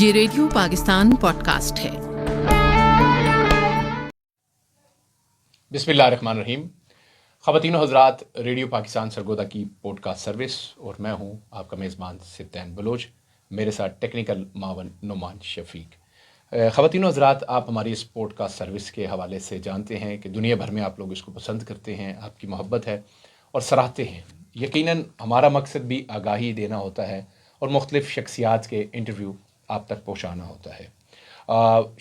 ये radio Pakistan podcast है। बिस्मिल्लाहिर्रहमानिर्रहीम। ख़वातीन व हज़रात, रेडियो पाकिस्तान सरगोदा की पॉडकास्ट सर्विस और मैं हूं आपका मेज़बान सिद्दीन बलोच। मेरे साथ टेक्निकल मावन नुमान शफीक। ख़वातीन व हज़रात, आप हमारी इस पॉडकास्ट सर्विस के हवाले से जानते हैं कि दुनिया भर में आप लोग इसको पसंद करते हैं, आपकी मोहब्बत है और सराहते हैं। यकीनन हमारा मकसद भी आगाही देना होता है और मुख्तलिफ़ शख्सियात के इंटरव्यू आप तक पहुँचाना होता है।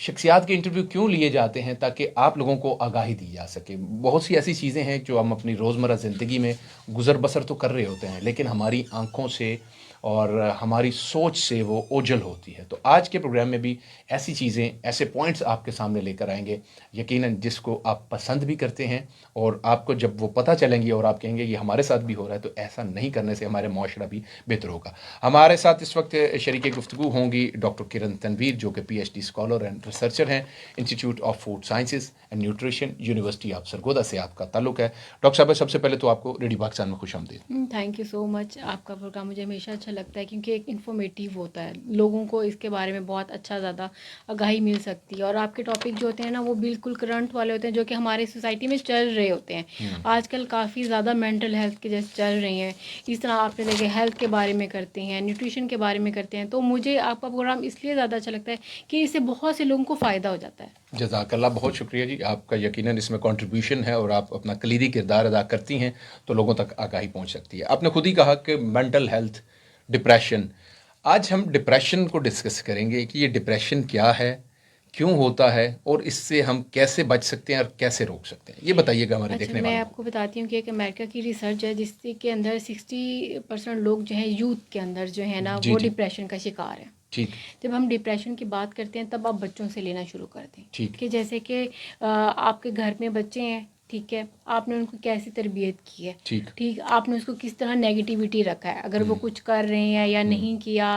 शख्सियात के इंटरव्यू क्यों लिए जाते हैं? ताकि आप लोगों को आगाही दी जा सके। बहुत सी ऐसी चीज़ें हैं जो हम अपनी रोज़मर्रा ज़िंदगी में गुज़र बसर तो कर रहे होते हैं, लेकिन हमारी आँखों से और हमारी सोच से वो ओझल होती है। तो आज के प्रोग्राम में भी ऐसी चीज़ें, ऐसे पॉइंट्स आपके सामने लेकर आएंगे यकीनन जिसको आप पसंद भी करते हैं, और आपको जब वो पता चलेंगी और आप कहेंगे ये हमारे साथ भी हो रहा है, तो ऐसा नहीं करने से हमारे माशरा भी बेहतर होगा। हमारे साथ इस वक्त शरीक गुफ्तगू होंगी डॉक्टर किरण तनवीर, जो कि PhD स्कॉलर एंड रिसर्चर हैं। Institute of food sciences and nutrition, university of Sargodha से आपका ताल्लुक है। डॉक्टर साहब, सबसे पहले तो आपको रेडियो पाकिस्तान में खुशामदीद। Thank you so much. आपका प्रोग्राम मुझे हमेशा अच्छा लगता है क्योंकि एक इन्फॉर्मेटिव होता है, लोगों को इसके बारे में बहुत अच्छा ज़्यादा आगाही मिल सकती है। और आपके टॉपिक जो होते हैं ना, वो बिल्कुल करंट वाले होते हैं, जो कि हमारी सोसाइटी में चल रहे होते हैं। आजकल काफ़ी ज़्यादा मेंटल हेल्थ के जैसे चल रही हैं, इस तरह आपने देखे हेल्थ के बारे में करते हैं, न्यूट्रिशन के बारे में करते हैं। तो मुझे आपका प्रोग्राम इसलिए ज़्यादा अच्छा लगता है कि इससे बहुत से लोगों को फ़ायदा हो जाता है। जज़ाकल्लाह, बहुत शुक्रिया जी, आपका यकीनन इसमें कंट्रीब्यूशन है और आप अपना कलीदी किरदार अदा करती हैं तो लोगों तक आगाही पहुंच सकती है। आपने खुद ही कहा कि मेंटल हेल्थ, डिप्रेशन। आज हम डिप्रेशन को डिस्कस करेंगे कि ये डिप्रेशन क्या है, क्यों होता है और इससे हम कैसे बच सकते हैं और कैसे रोक सकते हैं, ये बताइएगा हमारे अच्छा, देखने मैं वालों को। आपको बताती हूँ कि एक अमेरिका की रिसर्च है जिसके के अंदर 60% लोग जो हैं यूथ के अंदर जो है ना, जी वो जी, डिप्रेशन का शिकार है। ठीक जब हम डिप्रेशन की बात करते हैं तब आप बच्चों से लेना शुरू कर दें ठीक कि जैसे कि आपके घर में बच्चे हैं, ठीक है, आपने उनको कैसी तरबियत की है, ठीक। ठीक, आपने उसको किस तरह नेगेटिविटी रखा है, अगर वो कुछ कर रहे हैं या नहीं किया,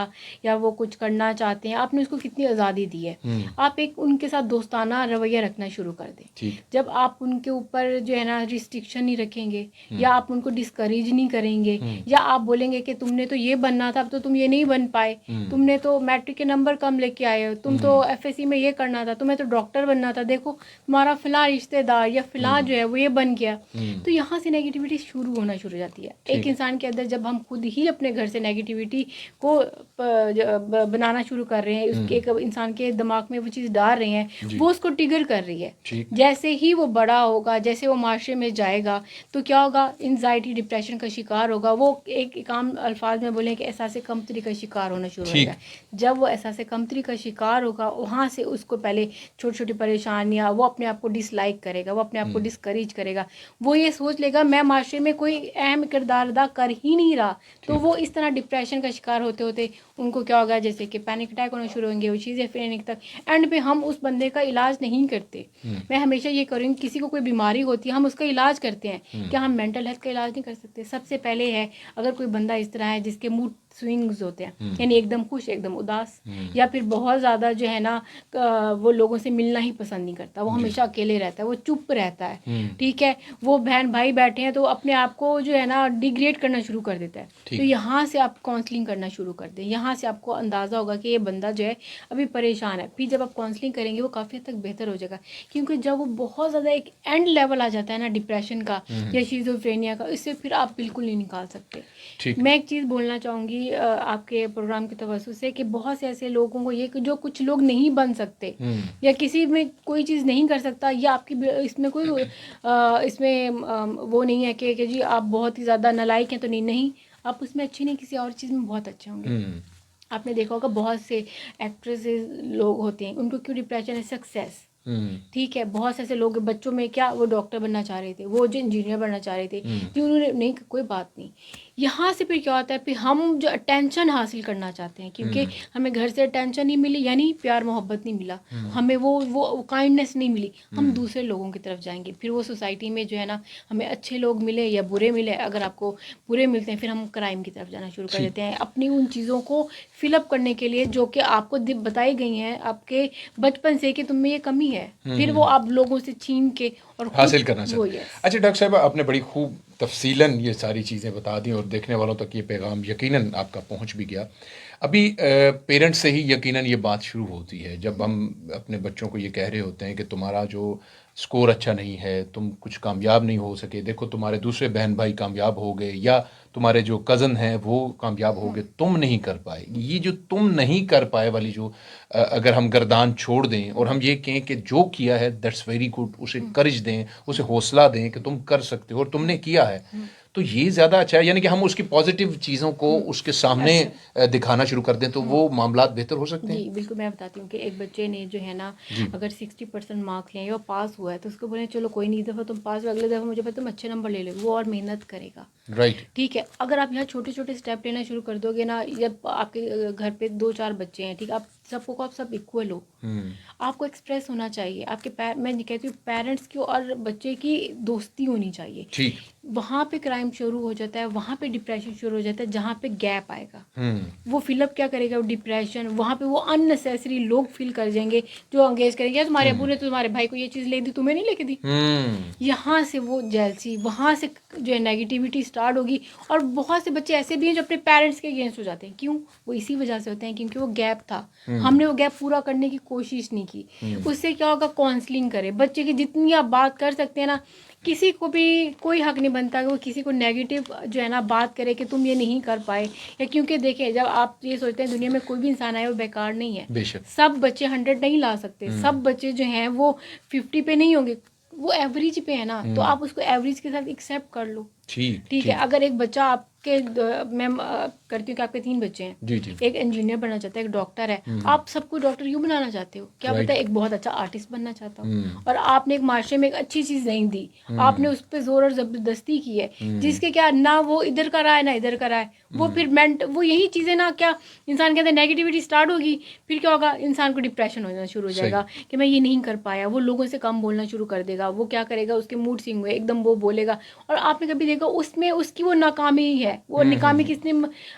या वो कुछ करना चाहते हैं, आपने उसको कितनी आज़ादी दी है। आप एक उनके साथ दोस्ताना रवैया रखना शुरू कर दें। ठीक। जब आप उनके ऊपर जो है ना रिस्ट्रिक्शन नहीं रखेंगे, या आप उनको डिस्करेज नहीं करेंगे, या आप बोलेंगे कि तुमने तो ये बनना था, अब तो तुम ये नहीं बन पाए, तुमने तो मैट्रिक के नंबर कम लेके आए हो, तुम तो FSC में ये करना था, तुम्हें तो डॉक्टर बनना था, देखो तुम्हारा फिलहाल रिश्तेदार या फिलहाल जो है वो ये बन गया। तो यहाँ से नेगेटिविटी शुरू होना शुरू हो जाती है एक इंसान के अंदर। जब हम खुद ही अपने घर से नेगेटिविटी को बनाना शुरू कर रहे हैं, उसके एक इंसान के दिमाग में वो चीज़ डाल रहे हैं, वो उसको ट्रिगर कर रही है। जैसे ही वो बड़ा होगा, जैसे वो माशरे में जाएगा, तो क्या होगा, एंजाइटी डिप्रेशन का शिकार होगा। वो एक आम अल्फाज में बोलें कि एहसास कमतरी का शिकार होना शुरू होगा। जब वो एहसास कमतरी का शिकार होगा, वहाँ से उसको पहले छोटी छोटी परेशानियाँ, वो अपने आप को डिसलाइक करेगा, वो अपने आप को डिस्करेज करेगा, वो ये सोच लेगा मैं माशरे में कोई अहम किरदार अदा कर ही नहीं रहा। तो वो इस तरह डिप्रेशन का शिकार होते होते उनको क्या होगा, जैसे कि पैनिक अटैक होना शुरू होंगे, वो चीज़ें फिर एंड तक एंड पे हम उस बंदे का इलाज नहीं करते। मैं हमेशा ये करूँगी, किसी को कोई बीमारी होती है हम उसका इलाज करते हैं, क्या हम मेंटल हेल्थ का इलाज नहीं कर सकते? सबसे पहले है, अगर कोई बंदा इस तरह है जिसके मूड स्विंग्स होते हैं, यानी एकदम खुश एकदम उदास, या फिर बहुत ज़्यादा जो है ना वो लोगों से मिलना ही पसंद नहीं करता, वो हमेशा अकेले रहता है, वो चुप रहता है, ठीक है, वो बहन भाई बैठे हैं तो अपने आप को जो है ना डिग्रेड करना शुरू कर देता है। तो यहाँ से आप काउंसलिंग करना शुरू कर दें, यहाँ से आपको अंदाज़ा होगा कि ये बंदा जो है अभी परेशान है। फिर जब आप काउंसलिंग करेंगे वो काफ़ी हद तक बेहतर हो जाएगा, क्योंकि जब वो बहुत ज़्यादा एक एंड लेवल आ जाता है ना डिप्रेशन का या शिज़ोफ्रेनिया का, इससे फिर आप बिल्कुल नहीं निकाल सकते। मैं एक चीज़ बोलना चाहूँगी आपके प्रोग्राम के तवज्जुह से कि बहुत से ऐसे लोगों को ये जो कुछ लोग नहीं बन सकते या किसी में कोई चीज़ नहीं कर सकता, या आपकी इसमें कोई इसमें वो नहीं है कि जी आप बहुत ही ज़्यादा नालायक हैं, तो नहीं, आप उसमें अच्छे नहीं, किसी और चीज़ में बहुत अच्छे होंगे। आपने देखा होगा बहुत से एक्ट्रेसेस लोग होते हैं, उनको क्यों डिप्रेशन है? सक्सेस, ठीक है, बहुत से ऐसे लोग बच्चों में क्या वो डॉक्टर बनना चाह रहे थे, वो जो इंजीनियर बनना चाह रहे थे, कि उन्होंने नहीं, कोई बात नहीं। यहाँ से फिर क्या होता है, फिर हम जो अटेंशन हासिल करना चाहते हैं, क्योंकि हमें घर से अटेंशन नहीं मिली, यानी प्यार मोहब्बत नहीं मिला, हमें वो काइंडनेस नहीं मिली, हम दूसरे लोगों की तरफ जाएंगे। फिर वो सोसाइटी में जो है ना, हमें अच्छे लोग मिले या बुरे मिले, अगर आपको बुरे मिलते हैं फिर हम क्राइम की तरफ जाना शुरू कर देते हैं, अपनी उन चीज़ों को फिलअप करने के लिए जो कि आपको बताई गई हैं आपके बचपन से कि तुम में ये कमी है। फिर वो आप लोगों से छीन के और हासिल खुद करना वो चाहते हैं। yes। अच्छा डॉक्टर साहब, आपने बड़ी खूब तफसीलन ये सारी चीज़ें बता दी और देखने वालों तक ये पैगाम यकीनन आपका पहुंच भी गया। अभी पेरेंट्स से ही यकीनन ये बात शुरू होती है जब हम अपने बच्चों को ये कह रहे होते हैं कि तुम्हारा जो स्कोर अच्छा नहीं है, तुम कुछ कामयाब नहीं हो सके, देखो तुम्हारे दूसरे बहन भाई कामयाब हो गए या तुम्हारे जो कज़न हैं वो कामयाब हो गए, तुम नहीं कर पाए। ये जो तुम नहीं कर पाए वाली जो अगर हम गर्दान छोड़ दें और हम ये कहें कि जो किया है दैट्स वेरी गुड, उसे करेज दें, उसे हौसला दें कि तुम कर सकते हो और तुमने किया है, तो ये ज़्यादा अच्छा है। यानी कि हम उसकी पॉजिटिव चीज़ों को उसके सामने दिखाना शुरू कर दें तो वो मामलात बेहतर हो सकते हैं। जी बिल्कुल, मैं बताती हूँ कि एक बच्चे ने जो है ना, अगर 60% मार्क्स लिए या पास हुआ है तो उसको बोले चलो कोई नहीं, दफ़ा तुम पास हो, अगले दफ़ा मुझे पता तुम अच्छे नंबर ले लो, वो और मेहनत करेगा। राइट। ठीक है, अगर आप यहाँ छोटे छोटे स्टेप लेना शुरू कर दोगे ना, जब आपके घर पे 2-4 बच्चे हैं, ठीक, आप सबको आप सब इक्वल हो, आपको एक्सप्रेस होना चाहिए, आपके मैं नहीं कहती हूँ पेरेंट्स की और बच्चे की दोस्ती होनी चाहिए। ठीक। वहाँ पे क्राइम शुरू हो जाता है, वहाँ पे डिप्रेशन शुरू हो जाता है, जहाँ पे गैप आएगा वो फिलअप क्या करेगा, वो डिप्रेशन, वहाँ पे वो अननेसेसरी लोग फील कर जाएंगे जो एंगेज करेंगे, तुम्हारे अबू ने तो तुम्हारे भाई को ये चीज़ ले दी, तुम्हें नहीं लेके दी। यहाँ से वो जेलसी, वहाँ से जो है नेगेटिविटी स्टार्ट होगी। और बहुत से बच्चे ऐसे भी हैं जो अपने पेरेंट्स के अगेंस्ट हो जाते हैं। क्यों? वो इसी वजह से होते हैं क्योंकि वो गैप था, हमने वो गैप पूरा करने की कोशिश नहीं की। उससे क्या होगा, काउंसलिंग करें बच्चे की, जितनी आप बात कर सकते हैं ना, किसी को भी कोई हक नहीं बनता कि वो किसी को नेगेटिव जो है ना बात करे कि तुम ये नहीं कर पाए, या क्योंकि देखें जब आप ये सोचते हैं दुनिया में कोई भी इंसान आए वो बेकार नहीं है, बेशक सब बच्चे 100 नहीं ला सकते, सब बच्चे जो हैं वो 50 पे नहीं होंगे, वो एवरेज पे है ना, तो आप उसको एवरेज के साथ एक्सेप्ट कर लो। ठीक है, अगर एक बच्चा आपके मैं करती हूँ कि आपके 3 बच्चे हैं, जी जी, एक इंजीनियर बनना चाहता है, एक डॉक्टर है, आप सबको डॉक्टर क्यों बनाना चाहते हो? क्या पता एक बहुत अच्छा आर्टिस्ट बनना चाहता हो, और आपने एक माशरे में एक अच्छी चीज़ नहीं दी, आपने उस पर जोर और जबरदस्ती की है, जिसके क्या ना वो इधर का रहा है ना इधर का रहा है, वो फिर वो यही चीज़ें ना, क्या इंसान के अंदर नेगेटिविटी स्टार्ट होगी, फिर क्या होगा, इंसान को डिप्रेशन होना शुरू हो जाएगा कि मैं ये नहीं कर पाया, वो लोगों से कम बोलना शुरू कर देगा, वो क्या करेगा, उसके मूड स्विंग हुए एकदम वो बोलेगा। और आपने कभी देखा उसमें उसकी वो नाकामी ही है, वो नाकामी किसने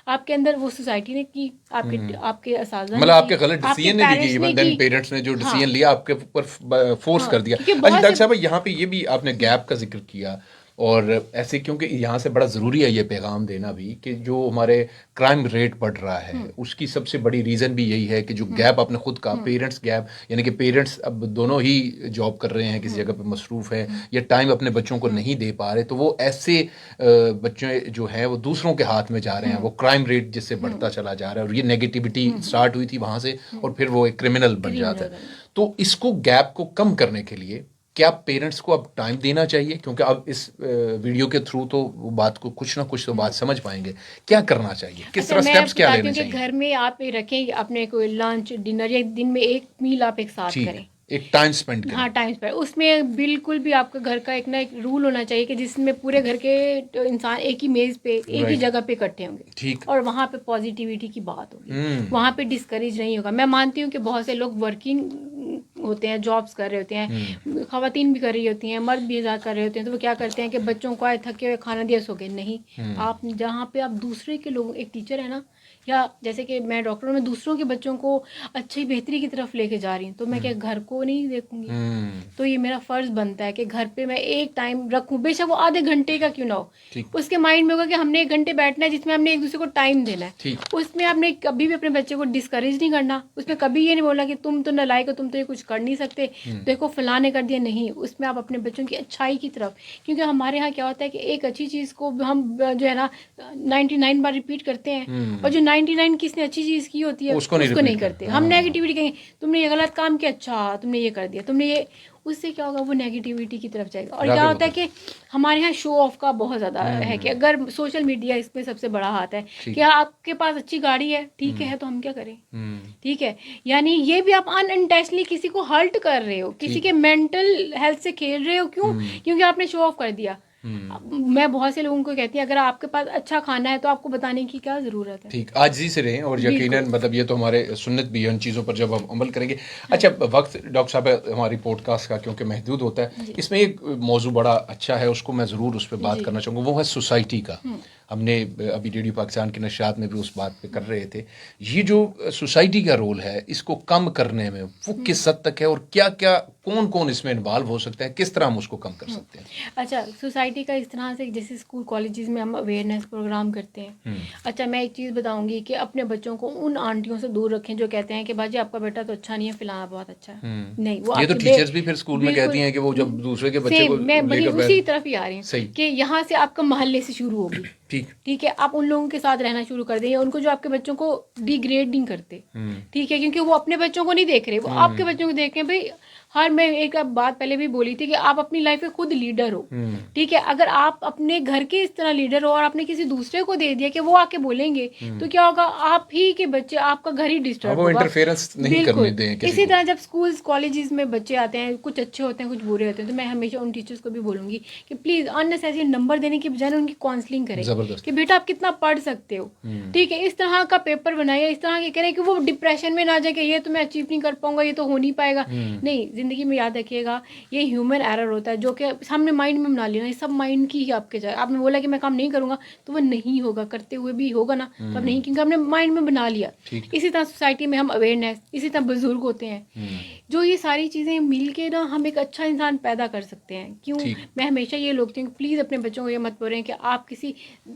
आपके अंदर, वो सोसाइटी ने की, आपके असाज़ा मतलब आपके गलत डिसीजन ने भी की, इवन देन पेरेंट्स ने जो डिसीजन लिया आपके ऊपर फोर्स कर दिया। अच्छा डॉक्टर साहब, यहाँ पे ये भी आपने गैप का जिक्र किया और ऐसे, क्योंकि यहाँ से बड़ा ज़रूरी है ये पैगाम देना भी कि जो हमारे क्राइम रेट बढ़ रहा है उसकी सबसे बड़ी रीज़न भी यही है कि जो गैप आपने खुद का पेरेंट्स गैप, यानी कि पेरेंट्स अब दोनों ही जॉब कर रहे हैं, किसी जगह पे मसरूफ़ है या टाइम अपने बच्चों को नहीं दे पा रहे, तो वो ऐसे बच्चे जो हैं वो दूसरों के हाथ में जा रहे हैं, वो क्राइम रेट जिससे बढ़ता चला जा रहा है और ये नेगेटिविटी स्टार्ट हुई थी वहाँ से और फिर वो एक क्रिमिनल बन जाता है। तो इसको गैप को कम करने के लिए क्या पेरेंट्स को अब टाइम देना चाहिए, क्योंकि अब इस वीडियो के थ्रू तो वो बात को कुछ ना कुछ तो बात समझ पाएंगे, क्या करना चाहिए, किस तरह स्टेप्स क्या लेने चाहिए? घर में आप रखें अपने कोई लंच डिनर या दिन में एक मील आप एक साथ करें, एक टाइम स्पेंड करें। हाँ टाइम स्पेंड, उसमें बिल्कुल भी आपका घर का एक ना एक रूल होना चाहिए कि जिसमें पूरे घर के इंसान एक ही मेज पे एक ही जगह पे इकट्ठे होंगे। ठीक। और वहाँ पे पॉजिटिविटी की बात होगी, वहाँ पे डिस्करेज नहीं होगा। मैं मानती हूँ कि बहुत से लोग वर्किंग होते हैं, जॉब्स कर रहे होते हैं, खवातीन भी कर रही होती हैं, मर्द भी आज़ाद कर रहे होते हैं, तो वो क्या करते हैं कि बच्चों को आए थके हुए खाना दिया सो गए, नहीं। आप जहाँ पे आप दूसरे के लोग, एक टीचर है ना, या जैसे कि मैं डॉक्टर हूँ, मैं दूसरों के बच्चों को अच्छी बेहतरी की तरफ लेके जा रही हूँ, तो मैं क्या घर को नहीं देखूंगी? तो ये मेरा फर्ज बनता है कि घर पे मैं एक टाइम रखूँ, बेशक वो आधे घंटे का क्यों ना हो, उसके माइंड में होगा कि हमने 1 घंटे बैठना है जिसमें हमने एक दूसरे को टाइम देना है। उसमें आपने कभी भी अपने बच्चे को डिस्करेज नहीं करना, उसमें कभी ये नहीं बोलना कि तुम तो नालायक हो, तुम तो ये कुछ कर नहीं सकते, देखो फलां ने कर दिया, नहीं। उसमें आप अपने बच्चों की अच्छाई की तरफ, क्योंकि हमारे यहाँ क्या होता है कि एक अच्छी चीज़ को हम जो है ना 99 बार रिपीट करते हैं, और जो 99 किसने अच्छी चीज़ की होती है उसको नहीं करते। हम नेगेटिविटी कहेंगे, तुमने ये गलत काम किया, अच्छा तुमने ये कर दिया, तुमने ये, उससे क्या होगा, वो नेगेटिविटी की तरफ जाएगा। और क्या होता है कि हमारे यहाँ शो ऑफ का बहुत ज़्यादा है कि अगर सोशल मीडिया इसमें सबसे बड़ा हाथ है कि आपके पास अच्छी गाड़ी है, ठीक है, तो हम क्या करें? ठीक है, यानी ये भी आप अनइंटेंशनली किसी को हर्ट कर रहे हो, किसी के मेंटल हेल्थ से खेल रहे हो। क्यों? क्योंकि आपने शो ऑफ कर दिया। मैं बहुत से लोगों को कहती हूँ अगर आपके पास अच्छा खाना है तो आपको बताने की क्या ज़रूरत है? ठीक, आजिज़ी से रहें और यकीनन मतलब ये तो हमारे सुन्नत भी है उन चीज़ों पर जब हम अमल करेंगे। अच्छा, वक्त डॉक्टर साहब हमारी पॉडकास्ट का क्योंकि महदूद होता है, इसमें एक मौजू बड़ा अच्छा है, उसको मैं ज़रूर उस पर बात करना चाहूँगा, वो है सोसाइटी का। हमने अभी रेडियो पाकिस्तान की नशियात में भी उस बात पे कर रहे थे, ये जो सोसाइटी का रोल है इसको कम करने में वो किस हद तक है और क्या क्या कौन कौन इसमें इन्वॉल्व हो सकता है, किस तरह हम उसको कम कर सकते हैं? अच्छा, सोसाइटी का इस तरह से जैसे स्कूल कॉलेजेस में हम अवेयरनेस प्रोग्राम करते हैं। अच्छा, मैं एक चीज़ बताऊंगी कि अपने बच्चों को उन आंटियों से दूर रखें जो कहते हैं कि बाजी आपका बेटा तो अच्छा नहीं है, फिलहाल बहुत अच्छा है। नहीं, वो ये तो आपके टीचर्स भी फिर स्कूल में कहती बिल्कुल हैं कि वो जब दूसरे के बच्चे सेम, को मैं वही लेकर उसी तरफ ही आ रही सही। हूँ कि यहाँ से आपका मोहल्ले से शुरू होगी। ठीक। ठीक है, आप उन लोगों के साथ रहना शुरू कर दें, उनको जो आपके बच्चों को डिग्रेड नहीं करते। ठीक है, क्योंकि वो अपने बच्चों को नहीं देख रहे, वो आपके बच्चों को देख रहे हैं। भाई हर, मैं एक बात पहले भी बोली थी कि आप अपनी लाइफ में खुद लीडर हो। ठीक है, अगर आप अपने घर के इस तरह लीडर हो और आपने किसी दूसरे को दे दिया कि वो आके बोलेंगे, तो क्या होगा, आप ही के बच्चे, आपका घर ही डिस्टर्ब वो होगा। इंटरफेरेंस नहीं करने दें किसी इसी को। तरह जब स्कूल्स कॉलेजेस में बच्चे आते हैं, कुछ अच्छे होते हैं कुछ बुरे होते हैं, तो मैं हमेशा उन टीचर्स को भी बोलूंगी कि प्लीज अननेसेसरी नंबर देने की बजाय उनकी काउंसलिंग करें जबरदस्त। कि बेटा आप कितना पढ़ सकते हो। ठीक है, इस तरह का पेपर बनाइए, इस तरह के करें कि वो डिप्रेशन में ना जाए कि ये तो मैं अचीव नहीं कर पाऊंगा, ये तो हो नहीं पाएगा। नहीं, जिंदगी में याद रखिएगा ये ह्यूमन एरर होता है जो कि सामने माइंड में बना लेना, ये सब माइंड की ही आपके जाए। आपने बोला कि मैं काम नहीं करूंगा, तो वो नहीं होगा, करते हुए भी होगा ना, तब नहीं, क्योंकि हमने माइंड में बना लिया। इसी तरह सोसाइटी में हम अवेयरनेस, इसी तरह बुजुर्ग होते हैं, जो ये सारी चीज़ें मिल के ना हम एक अच्छा इंसान पैदा कर सकते हैं। क्यों, मैं हमेशा ये लोग हूँ, प्लीज़ अपने बच्चों को ये मत बोलें कि आप किसी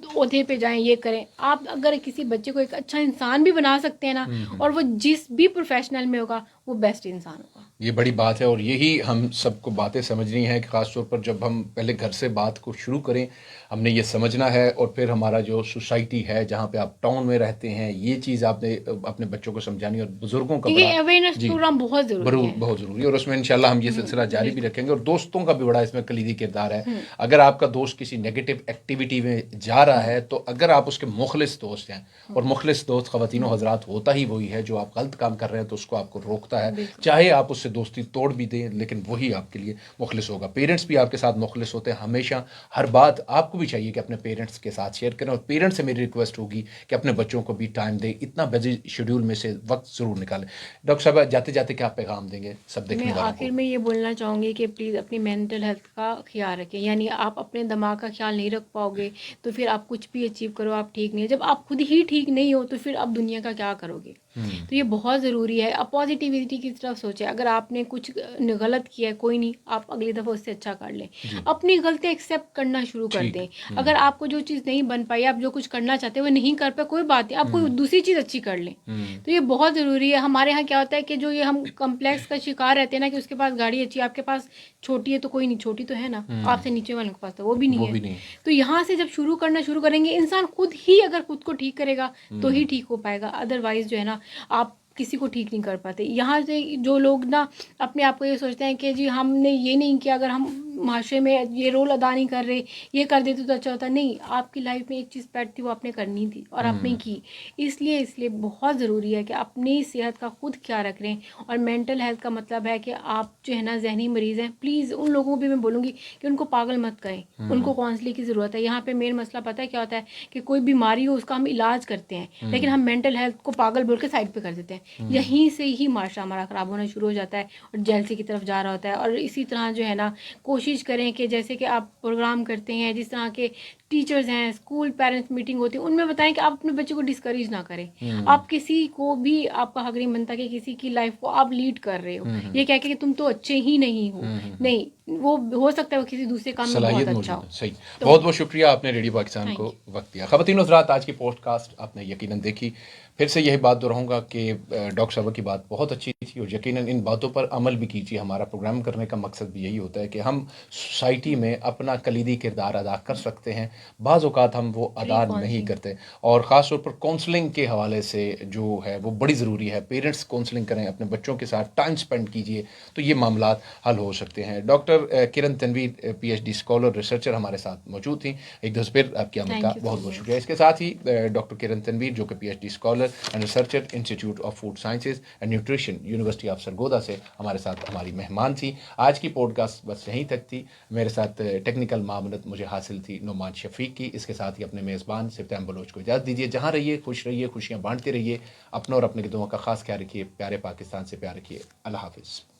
ओहदे पे जाएं, ये करें। आप अगर किसी बच्चे को एक अच्छा इंसान भी बना सकते हैं ना, और वो जिस भी प्रोफेशनल में होगा वो बेस्ट इंसान होगा। ये बड़ी बात है और यही हम सबको बातें समझनी है कि ख़ासतौर पर जब हम पहले घर से बात को शुरू करें, हमने ये समझना है। और फिर हमारा जो सोसाइटी है जहाँ पे आप टाउन में रहते हैं, ये चीज़ आपने अपने बच्चों को समझानी और बुज़ुर्गों का क्योंकि बड़ा अवेयरनेस प्रोग्राम बहुत ज़रूरी है, बहुत ज़रूरी है। और उसमें इंशाल्लाह हम ये सिलसिला जारी भी रखेंगे। और दोस्तों का भी बड़ा इसमें कलीदी किरदार है। अगर आपका दोस्त किसी नेगेटिव एक्टिविटी में जा रहा है, तो अगर आप उसके मुखलिस दोस्त हैं, और मुखलिस दोस्त ख़वातीनो हज़रात होता ही वही है जो आप गलत काम कर रहे हैं तो उसको आपको रोकता है, चाहे आप उससे दोस्ती तोड़ भी दें, लेकिन वही आपके लिए मुखलिस होगा। पेरेंट्स भी आपके साथ मुखलिस होते हैं हमेशा। हर बात आपको भी चाहिए कि अपने पेरेंट्स के साथ शेयर करें। और पेरेंट्स से मेरी रिक्वेस्ट होगी कि अपने बच्चों को भी टाइम दें, इतना बिजी शेड्यूल में से वक्त ज़रूर निकालें। डॉक्टर साहब, जाते जाते क्या पैगाम देंगे सब देखने मैं वालों आखिर को? में ये बोलना चाहूँगी कि प्लीज़ अपनी मेंटल हेल्थ का ख्याल रखें। यानी आप अपने दिमाग का ख्याल नहीं रख पाओगे तो फिर आप कुछ भी अचीव करो, आप ठीक नहीं है। जब आप खुद ही ठीक नहीं हो तो फिर आप दुनिया का क्या करोगे? तो ये बहुत ज़रूरी है। आप पॉजिटिविटी की तरफ सोचें। अगर आपने कुछ गलत किया है, कोई नहीं, आप अगली दफ़ा उससे अच्छा कर लें। अपनी गलती एक्सेप्ट करना शुरू कर दें। अगर आपको जो चीज़ नहीं बन पाई, आप जो कुछ करना चाहते हो वो नहीं कर पाए, कोई बात नहीं, आप कोई दूसरी चीज़ अच्छी कर लें। तो ये बहुत ज़रूरी है। हमारे यहाँ क्या होता है कि जो ये हम कम्प्लेक्स का शिकार रहते हैं ना, कि उसके पास गाड़ी अच्छी है, आपके पास छोटी है, तो कोई नहीं, छोटी तो है ना, आपसे नीचे वालों के पास तो वो भी नहीं है। तो यहाँ से जब शुरू करना शुरू करेंगे, इंसान खुद ही अगर खुद को ठीक करेगा तो ही ठीक हो पाएगा। अदरवाइज जो है ना, आप किसी को ठीक नहीं कर पाते। यहाँ से जो लोग ना अपने आप को ये सोचते हैं कि जी हमने ये नहीं किया, अगर हम माशरे में ये रोल अदा नहीं कर रहे, ये कर देते तो अच्छा होता। नहीं, आपकी लाइफ में एक चीज़ पैट थी, वो आपने करनी थी और आपने की। इसलिए बहुत ज़रूरी है कि अपनी सेहत का खुद ख्याल रख लें। और मेंटल हेल्थ का मतलब है कि आप जो है ना जहनी मरीज़ हैं, प्लीज़ उन लोगों को भी मैं बोलूँगी कि उनको पागल मत करें, उनको काउंसलिंग की ज़रूरत है। यहाँ पे मेन मसला पता है क्या होता है कि कोई बीमारी हो उसका हम इलाज करते हैं, लेकिन हम मेंटल हेल्थ को पागल बोल के साइड पे कर देते हैं। यहीं से ही माशरा हमारा ख़राब होना शुरू हो जाता है और जेलसी की तरफ जा रहा होता है। और इसी तरह जो है ना, कोशिश करें कि जैसे कि आप प्रोग्राम करते हैं, जिस तरह के टीचर्स हैं, स्कूल पेरेंट्स मीटिंग होती है, उनमें बताएं कि आप अपने बच्चे को डिस्करेज ना करें। आप किसी को भी, आपका हक नहीं बनता कि किसी की लाइफ को आप लीड कर रहे हो ये कह के कि तुम तो अच्छे ही नहीं हो। नहीं, वो हो सकता है वो किसी दूसरे काम में बहुत अच्छा हो। सही। बहुत बहुत शुक्रिया, आपने रेडियो पाकिस्तान को वक्त दिया। ख़वातीन हज़रात, आज की पॉडकास्ट आपने यकीनन देखी। फिर से यही बात दोहराऊंगा कि डॉक्टर साहब की बात बहुत अच्छी थी और यकीनन इन बातों पर अमल भी कीजिए। हमारा प्रोग्राम करने का मकसद भी यही होता है कि हम सोसाइटी में अपना कलीदी किरदार अदा कर सकते हैं। बाज़ औक़ात हम वो अदा नहीं करते। और ख़ास तौर पर काउंसलिंग के हवाले से जो है वो बड़ी ज़रूरी है। पेरेंट्स काउंसलिंग करें, अपने बच्चों के साथ टाइम स्पेंड कीजिए, तो ये मामलात हल हो सकते हैं। डॉक्टर किरण तनवीर, PhD स्कॉलर, रिसर्चर हमारे साथ मौजूद थी। एक दफ़ा फिर आपकी आमद का बहुत बहुत शुक्रिया। इसके साथ ही डॉक्टर किरण तनवीर जो कि PhD scholar and researcher, institute of food sciences and nutrition, university of Sargodha से हमारे साथ हमारी मेहमान थी। आज की पॉडकास्ट बस यहीं तक थी। मेरे साथ टेक्निकल मामलत मुझे हासिल थी नोमान शफीक की। इसके साथ ही अपने मेज़बान सिप्तान बलोच को इजाज़त दीजिए। जहाँ रहिए खुश रहिए, खुशियाँ बांटते रहिए। अपनों और अपने दुआओं का खास ख्याल रखिए। प्यारे पाकिस्तान से प्यार रखिए। अल्लाह हाफिज़।